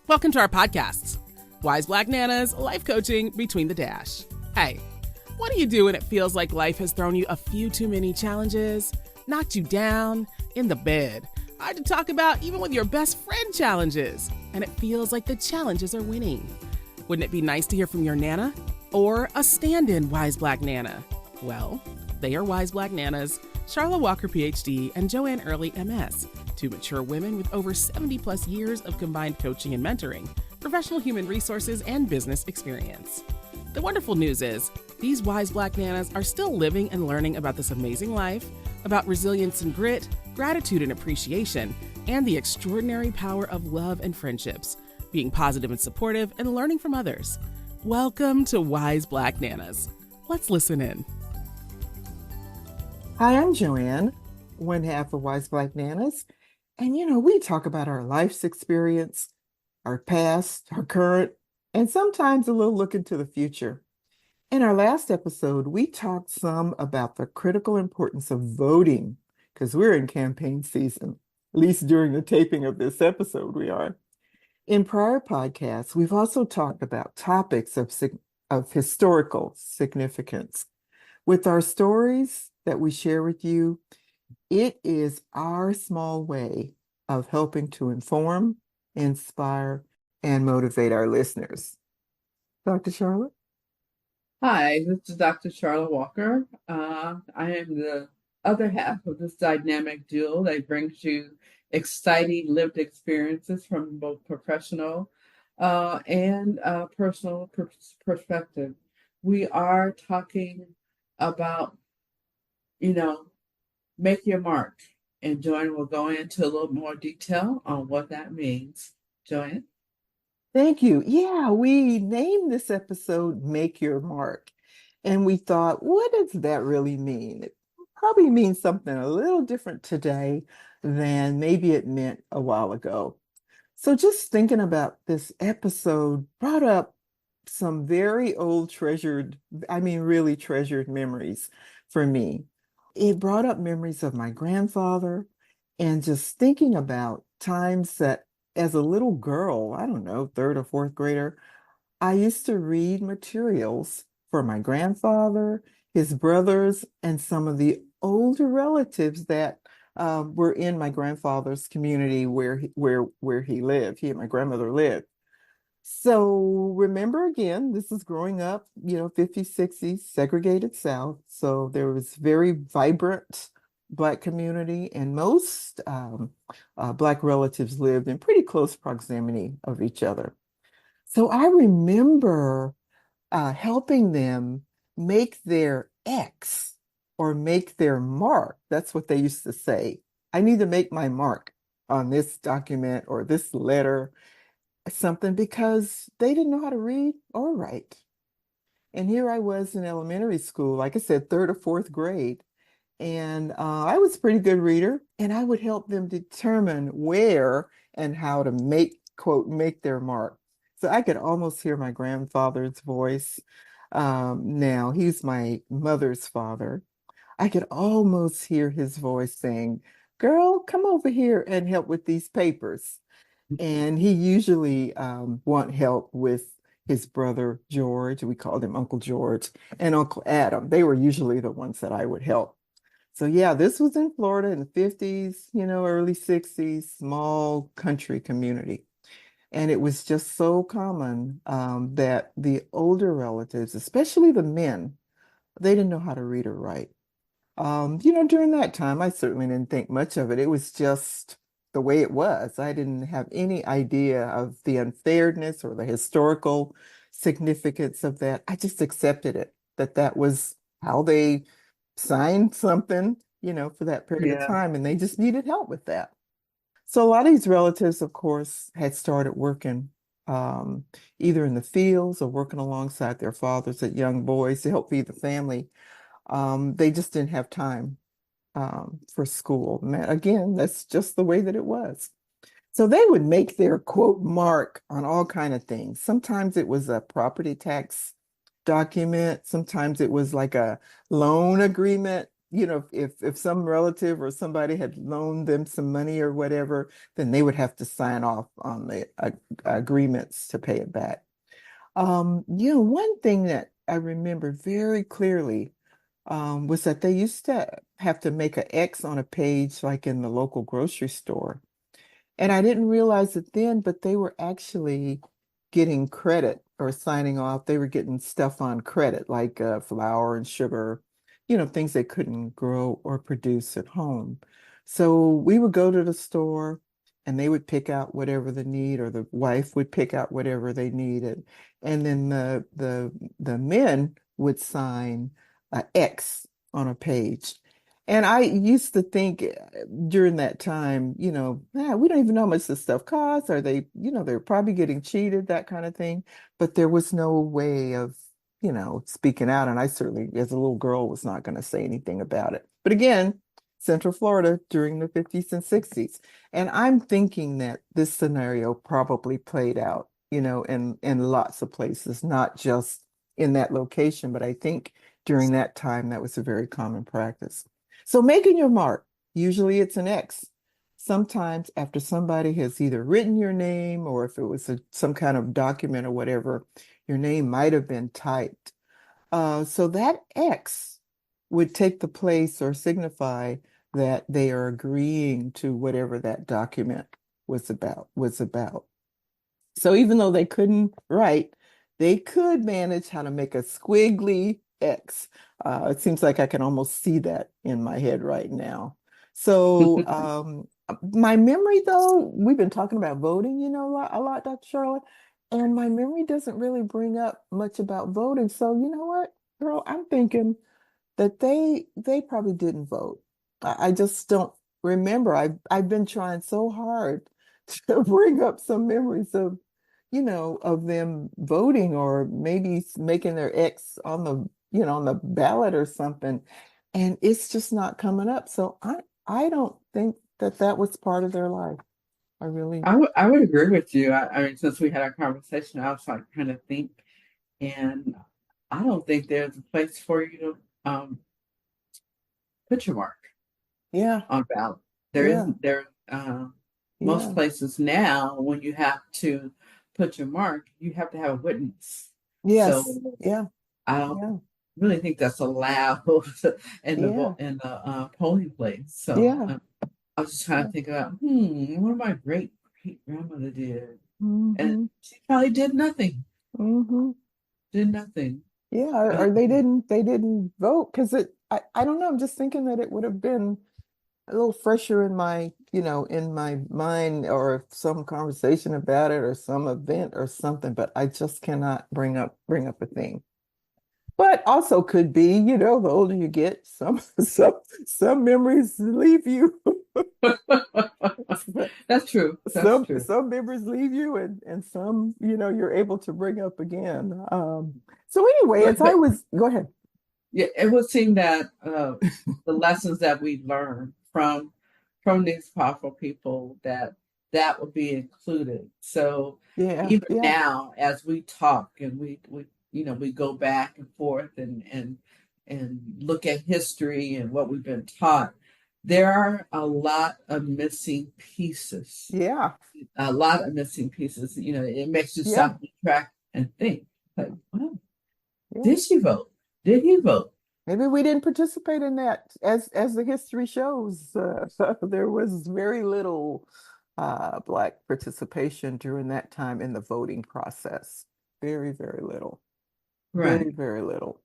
Welcome to our podcasts, Wise Black Nanas, Life Coaching Between the Dash. Hey, what do you do when it feels like life has thrown you a few too many challenges, knocked you down, in the bed, hard to talk about even with your best friend challenges, and it feels like the challenges are winning? Wouldn't it be nice to hear from your Nana? Or a stand-in Wise Black Nana? Well, they are Wise Black Nanas, Charlotte Walker, PhD, and Joanne Early, MS, two mature women with over 70 plus years of combined coaching and mentoring, professional human resources, and business experience. The wonderful news is, these Wise Black Nanas are still living and learning about this amazing life, about resilience and grit, gratitude and appreciation, and the extraordinary power of love and friendships, being positive and supportive, and learning from others. Welcome to Wise Black Nanas. Let's listen in. Hi, I'm Joanne, one half of Wise Black Nanas. And we talk about our life's experience, our past, our current, and sometimes a little look into the future. In our last episode, we talked some about the critical importance of voting, because we're in campaign season, at least during the taping of this episode we are. In prior podcasts, we've also talked about topics of historical significance. With our stories that we share with you, it is our small way of helping to inform, inspire, and motivate our listeners. Dr. Charlotte? Hi, this is Dr. Charlotte Walker. I am the other half of this dynamic duo that brings you exciting lived experiences from both professional and personal perspective. We are talking about, make your mark. And Joanne will go into a little more detail on what that means. Joanne? Thank you. Yeah, we named this episode Make Your Mark. And we thought, what does that really mean? It probably means something a little different today than maybe it meant a while ago. So just thinking about this episode brought up some very old really treasured memories for me. It brought up memories of my grandfather and just thinking about times that as a little girl, I don't know, third or fourth grader, I used to read materials for my grandfather, his brothers, and some of the older relatives that were in my grandfather's community where he lived. He and my grandmother lived. So remember again, this is growing up, 50s, 60s, segregated South. So there was very vibrant Black community, and most Black relatives lived in pretty close proximity of each other. So I remember helping them make their X or make their mark. That's what they used to say. I need to make my mark on this document or this letter, something, because they didn't know how to read or write. And here I was in elementary school, like I said, third or fourth grade. And I was a pretty good reader, and I would help them determine where and how to make their mark. So I could almost hear my grandfather's voice. Now, he's my mother's father. I could almost hear his voice saying, "Girl, come over here and help with these papers." And he usually want help with his brother George. We called him Uncle George, and Uncle Adam. They were usually the ones that I would help. So yeah, this was in Florida in the 50s, early 60s, small country community. And it was just so common that the older relatives, especially the men, they didn't know how to read or write. During that time, I certainly didn't think much of it. It was just the way it was. I didn't have any idea of the unfairness or the historical significance of that. I just accepted it, that was how they signed something, for that period of time, and they just needed help with that. So a lot of these relatives, of course, had started working either in the fields or working alongside their fathers as young boys to help feed the family. They just didn't have time for school. Again, that's just the way that it was. So they would make their quote mark on all kind of things. Sometimes it was a property tax document. Sometimes it was like a loan agreement. if some relative or somebody had loaned them some money or whatever, then they would have to sign off on the agreements to pay it back. One thing that I remember very clearly was that they used to have to make an X on a page like in the local grocery store. And I didn't realize it then, but they were actually getting credit or signing off. They were getting stuff on credit, like flour and sugar, things they couldn't grow or produce at home. So we would go to the store and they would pick out whatever the need, or the wife would pick out whatever they needed. And then the men would sign a X on a page. And I used to think during that time, we don't even know how much this stuff costs. Are they, they're probably getting cheated, that kind of thing. But there was no way of, speaking out. And I certainly, as a little girl, was not going to say anything about it. But again, Central Florida during the 50s and 60s. And I'm thinking that this scenario probably played out, in lots of places, not just in that location, but I think during that time, that was a very common practice. So making your mark, usually it's an X. Sometimes after somebody has either written your name, or if it was some kind of document or whatever, your name might have been typed. So that X would take the place or signify that they are agreeing to whatever that document was about. So even though they couldn't write, they could manage how to make a squiggly X. It seems like I can almost see that in my head right now. So my memory, though, we've been talking about voting, a lot, Dr. Charlotte, and my memory doesn't really bring up much about voting. So you know what, girl, I'm thinking that they probably didn't vote. I just don't remember. I've been trying so hard to bring up some memories of them voting, or maybe making their X on the ballot or something, and it's just not coming up. So I don't think that was part of their life. I really, I would agree with you. I mean, since we had our conversation, I was like trying to think, and I don't think there's a place for you to put your mark yeah, on ballot. There yeah, isn't there. Most yeah, places now, when you have to put your mark, you have to have a witness. So yes, yeah, I don't yeah, really think that's allowed in the yeah, polling place. So yeah. I was just trying to think about, what my great great grandmother did, and Mm-hmm, she probably did nothing. mm-hmm. Did nothing. Yeah, Uh, or they didn't vote because I don't know. I'm just thinking that it would have been a little fresher in my mind, or some conversation about it, or some event or something, but I just cannot bring up a thing. But also could be, the older you get, some memories leave you. that's true. That's Some true. some memories leave you, and some, you're able to bring up again. So anyway, as I But was, go ahead. yeah, it would seem that the lessons that we learned from these powerful people, that would be included. So Yeah, even yeah, now, as we talk and we go back and forth and look at history and what we've been taught, there are a lot of missing pieces. yeah, A lot of missing pieces. It makes you yeah, stop, track, and think. Like, wow, yeah. did she vote? Did he vote? Maybe we didn't participate in that, as the history shows. There was very little Black participation during that time in the voting process. Very, very little. Very, Right. very little.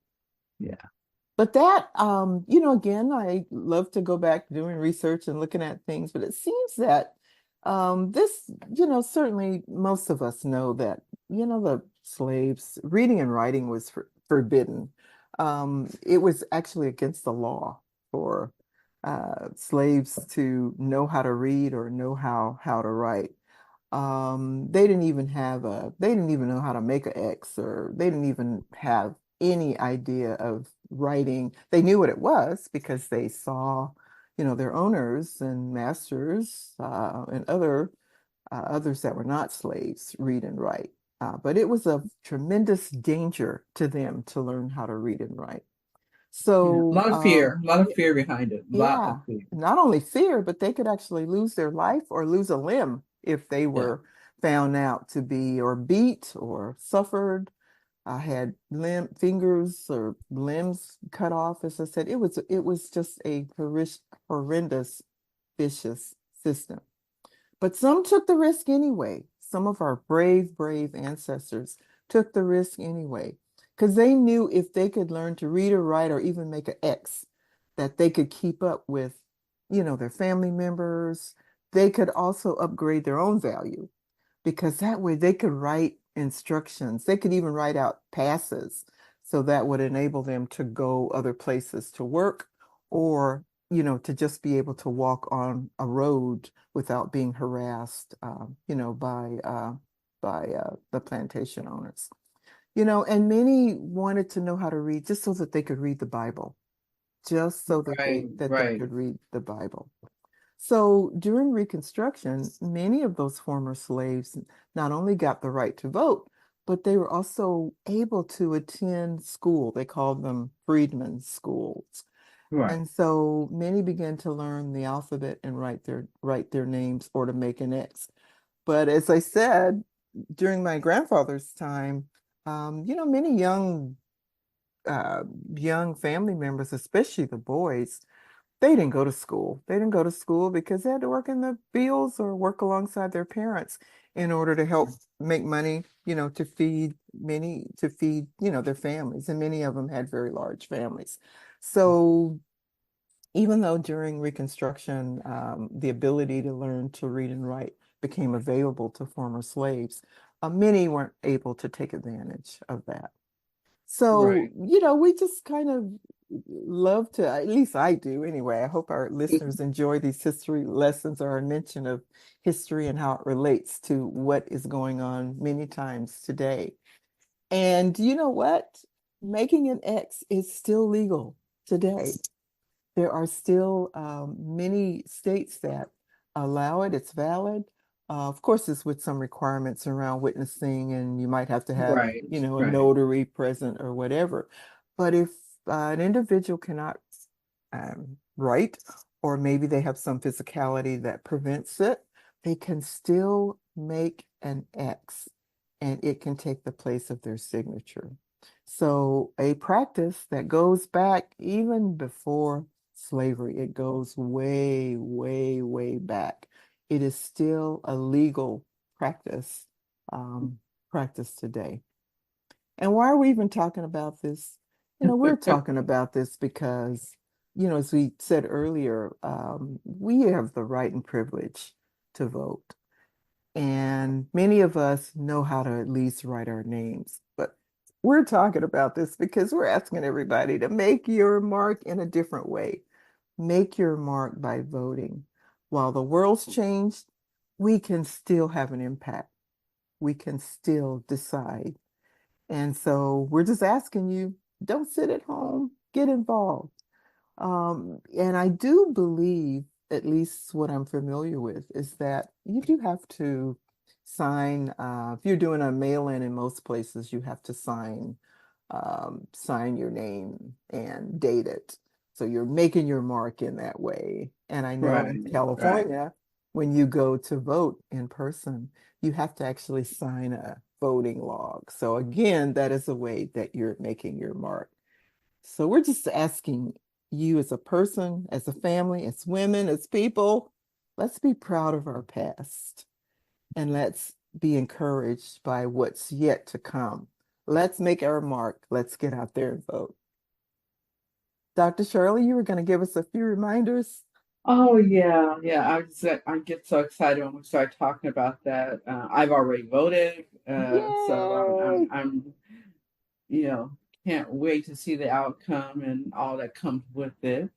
Yeah. But that, again, I love to go back doing research and looking at things, but it seems that this, certainly most of us know that, the slaves, reading and writing was forbidden. It was actually against the law for slaves to know how to read or know how to write. They didn't even know how to make an X, or they didn't even have any idea of writing. They knew what it was because they saw, their owners and masters, and others that were not slaves read and write. But it was a tremendous danger to them to learn how to read and write. Yeah, So, a lot of fear behind it. A lot of yeah, fear. not only fear, but they could actually lose their life or lose a limb if they Yeah, were found out to be or beat or suffered. I had fingers or limbs cut off. As I said, it was just a horrendous, vicious system. But some took the risk anyway. Some of our brave, brave ancestors took the risk anyway, because they knew if they could learn to read or write or even make an X, that they could keep up with, their family members. They could also upgrade their own value because that way they could write instructions. They could even write out passes. So that would enable them to go other places to work or, to just be able to walk on a road without being harassed, by the plantation owners. And many wanted to know how to read just so that they could read the Bible, just so that right, they right, could read the Bible. So during Reconstruction, many of those former slaves not only got the right to vote, but they were also able to attend school. They called them freedmen's schools. right, And so many began to learn the alphabet and write their names or to make an X. But as I said, during my grandfather's time, many young family members, especially the boys, they didn't go to school. They didn't go to school because they had to work in the fields or work alongside their parents in order to help make money, to feed their families. And many of them had very large families. So even though during Reconstruction, the ability to learn to read and write became available to former slaves, many weren't able to take advantage of that. So, right. we just kind of love to, at least I do anyway. I hope our listeners enjoy these history lessons or a mention of history and how it relates to what is going on many times today. And you know what? Making an X is still legal today. There are still many states that allow it. It's valid. Of course, it's with some requirements around witnessing, and you might have to have, Right, a right, notary present or whatever. But if an individual cannot write, or maybe they have some physicality that prevents it, they can still make an X, and it can take the place of their signature. So, a practice that goes back even before slavery. It goes way, way, way back. It is still a legal practice, um, practice today. And why are we even talking about this? We're talking about this because, as we said earlier, we have the right and privilege to vote. And many of us know how to at least write our names. But we're talking about this because we're asking everybody to make your mark in a different way. Make your mark by voting. While the world's changed, we can still have an impact. We can still decide. And so we're just asking you, don't sit at home, get involved. And I do believe, at least what I'm familiar with, is that you do have to sign, if you're doing a mail-in most places, you have to sign your name and date it. So you're making your mark in that way. And I know right, in right. California, when you go to vote in person, you have to actually sign a voting log. So again, that is a way that you're making your mark. So we're just asking you as a person, as a family, as women, as people, let's be proud of our past and let's be encouraged by what's yet to come. Let's make our mark. Let's get out there and vote. Dr. Shirley, you were going to give us a few reminders? Oh yeah, yeah. I get so excited when we start talking about that. I've already voted, so Yay! you know, can't wait to see the outcome and all that comes with it.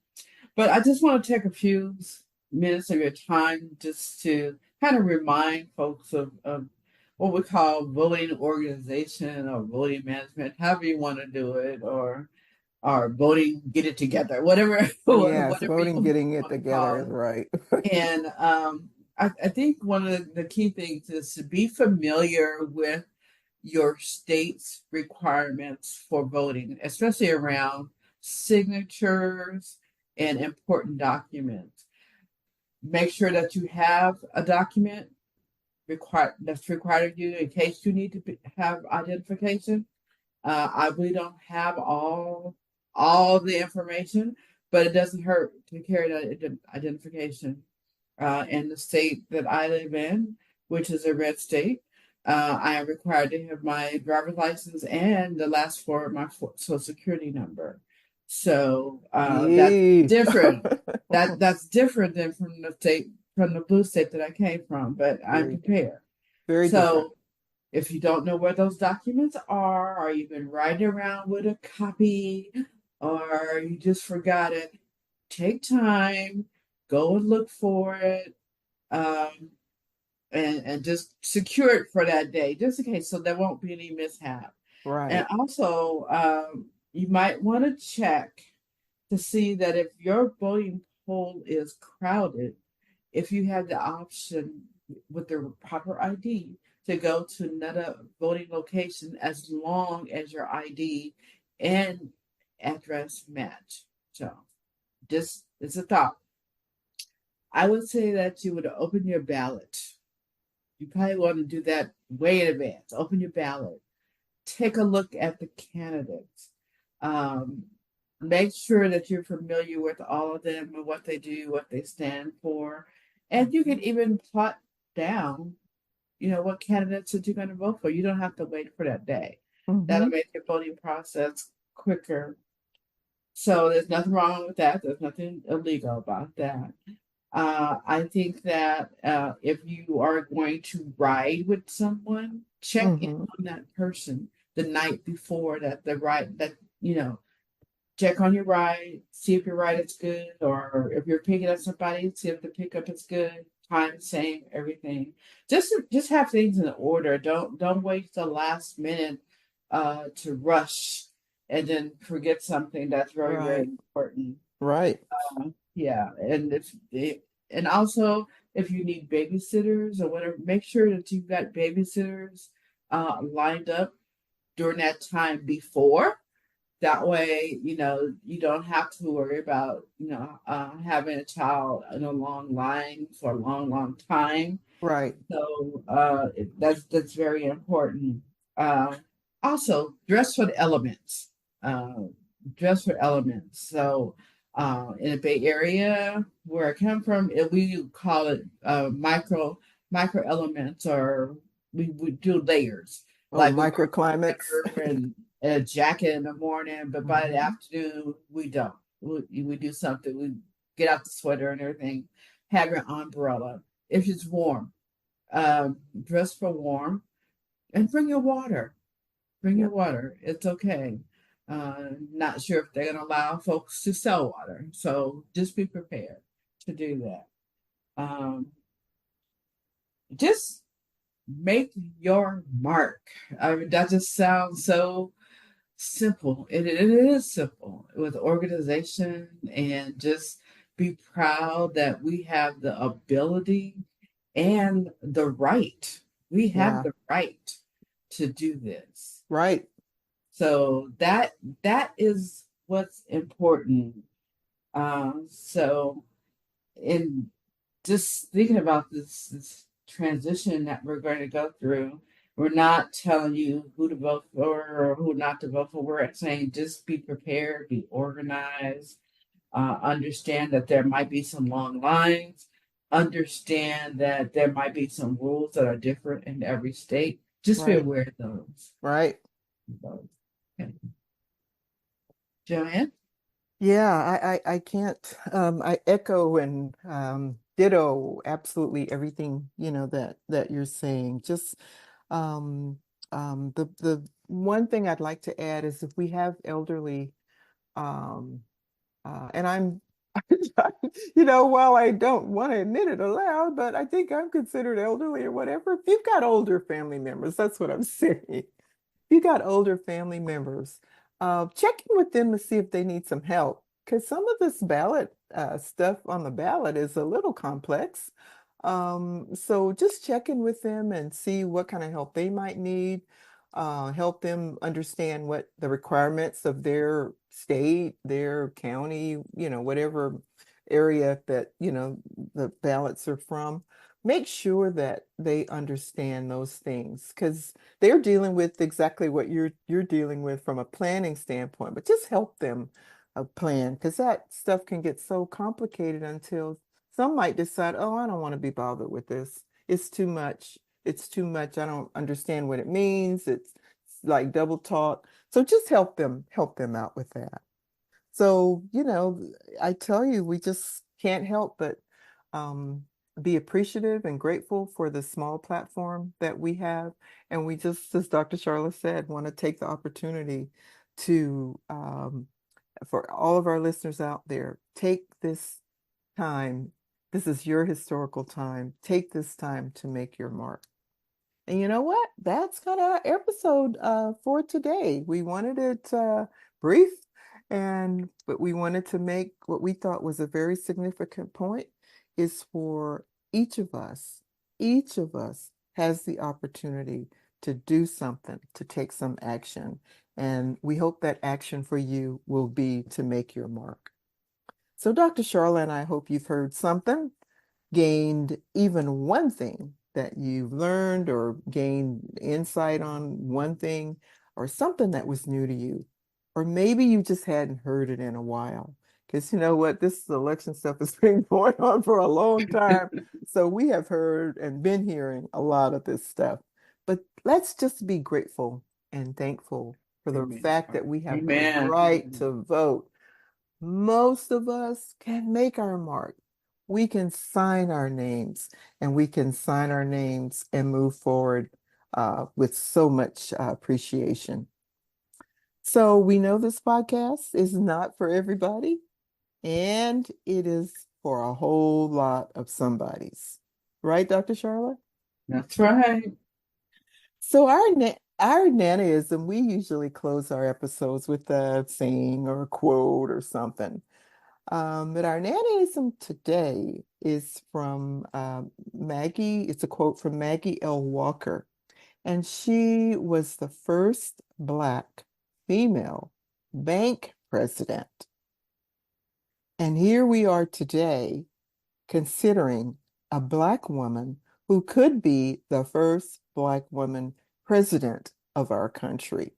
But I just want to take a few minutes of your time just to kind of remind folks of what we call voting organization or voting management, however you want to do it, or voting get it together, whatever Yes, whatever voting, you getting it want to together call is it. right. And I think one of the key things is to be familiar with your state's requirements for voting, especially around signatures, and important documents. Make sure that you have a document that's required of you in case you need to have identification. We don't have all the information, but it doesn't hurt to carry that identification. In the state that I live in, which is a red state, I am required to have my driver's license and the last four of my social security number. So that's Yee. different. That's different than from the blue state that I came from, but I'm Very, prepared. very different. So if you don't know where those documents are, or you've been riding around with a copy, or you just forgot it, take time, go and look for it, um, and just secure it for that day, just in case, so there won't be any mishap. And Right. also, you might want to check to see that if your voting poll is crowded, if you have the option with the proper ID to go to another voting location as long as your ID and address match. So, just it's a thought. I would say that you would open your ballot. You probably want to do that way in advance. Open your ballot. Take a look at the candidates. Um, Make sure that you're familiar with all of them and what they do, what they stand for. And you can even plot down, what candidates that you're going to vote for. You don't have to wait for that day. Mm-hmm. That'll make your voting process quicker. So there's nothing wrong with that. There's nothing illegal about that. I think that if you are going to ride with someone, check in Mm-hmm. on that person the night before that check on your ride, see if your ride is good, or if you're picking up somebody, see if the pickup is good, time same, everything. Just have things in order. Don't wait the last minute to rush and then forget something that's very, very Right. important. Right. Yeah, and also if you need babysitters or whatever, make sure that you've got babysitters lined up during that time before. That way, you don't have to worry about having a child in a long line for a long, long time. Right. So that's very important. Uh, Also, dress for the elements. Uh, Dress for elements. So in the Bay Area, where I come from, we call it micro elements, or we do layers. Oh, Like we wear a microclimates. sweater and a jacket in the morning, but by the Mm-hmm. afternoon we don't. We do something. We get out the sweater and everything. Have your umbrella if it's warm, dress for warm, and bring your water. Bring your Yep. water. It's okay. Not sure if they're going to allow folks to sell water, so just be prepared to do that. Um, just make your mark. I mean, that just sounds so simple. It is simple with organization, and just be proud that we have the ability and the right. We have Yeah. the right to do this. Right. So that is what's important. So in just thinking about this transition that we're going to go through, we're not telling you who to vote for or who not to vote for. We're saying just be prepared, be organized, understand that there might be some long lines, understand that there might be some rules that are different in every state. Just be Right. aware of those. Right. Okay. Joanne? Yeah, I can't I echo and ditto absolutely everything, that you're saying. Just um the one thing I'd like to add is if we have elderly um and I'm while I don't want to admit it aloud, but I think I'm considered elderly or whatever. If you've got older family members, that's what I'm saying. You got older family members, check in with them to see if they need some help. Because some of this ballot stuff on the ballot is a little complex. So just check in with them and see what kind of help they might need. help them understand what the requirements of their state, their county, whatever area that, the ballots are from. Make sure that they understand those things because they're dealing with exactly what you're dealing with from a planning standpoint, but just help them plan because that stuff can get so complicated until some might decide, oh, I don't want to be bothered with this. It's too much. It's too much. I don't understand what it means. It's like double talk. So just help them out with that. So, I tell you, we just can't help but be appreciative and grateful for the small platform that we have. And we just, as Dr. Charlotte said, want to take the opportunity to, for all of our listeners out there, take this time. This is your historical time. Take this time to make your mark. And you know what? That's kind of our episode for today. We wanted it brief, but we wanted to make what we thought was a very significant point is for each of us has the opportunity to do something, to take some action. And we hope that action for you will be to make your mark. So Dr. Charlotte and I hope you've heard something, gained even one thing that you've learned or gained insight on one thing or something that was new to you. Or maybe you just hadn't heard it in a while. Because you know what? This election stuff has been going on for a long time. So we have heard and been hearing a lot of this stuff. But let's just be grateful and thankful for the fact that we have the right to vote. Most of us can make our mark. We can sign our names and move forward with so much appreciation. So we know this podcast is not for everybody, and it is for a whole lot of somebodies. Right, Dr. Charlotte? That's right. So our Nanaism, we usually close our episodes with a saying or a quote or something. But our Nanaism today is from Maggie. It's a quote from Maggie L. Walker. And she was the first Black female bank president. And here we are today considering a Black woman who could be the first Black woman president of our country.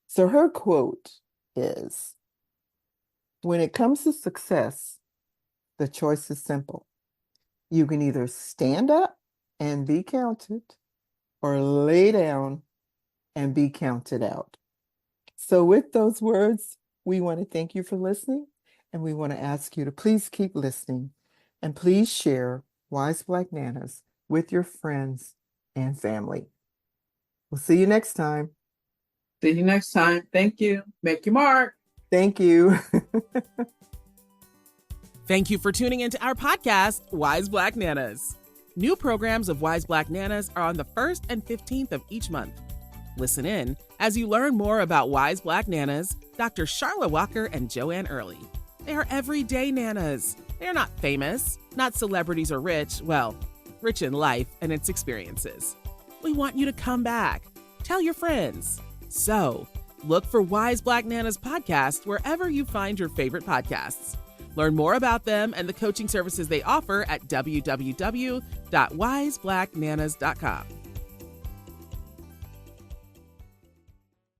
So her quote is, "When it comes to success, the choice is simple. You can either stand up and be counted or lay down and be counted out." So with those words, we want to thank you for listening, and we want to ask you to please keep listening and please share Wise Black Nanas with your friends and family. We'll see you next time. See you next time. Thank you. Make your mark. Thank you. Thank you for tuning into our podcast, Wise Black Nanas. New programs of Wise Black Nanas are on the 1st and 15th of each month. Listen in as you learn more about Wise Black Nanas, Dr. Charlotte Walker and Joanne Early. They are everyday nanas. They are not famous, not celebrities or rich, well, rich in life and its experiences. We want you to come back. Tell your friends. So, look for Wise Black Nanas podcast wherever you find your favorite podcasts. Learn more about them and the coaching services they offer at www.wiseblacknanas.com.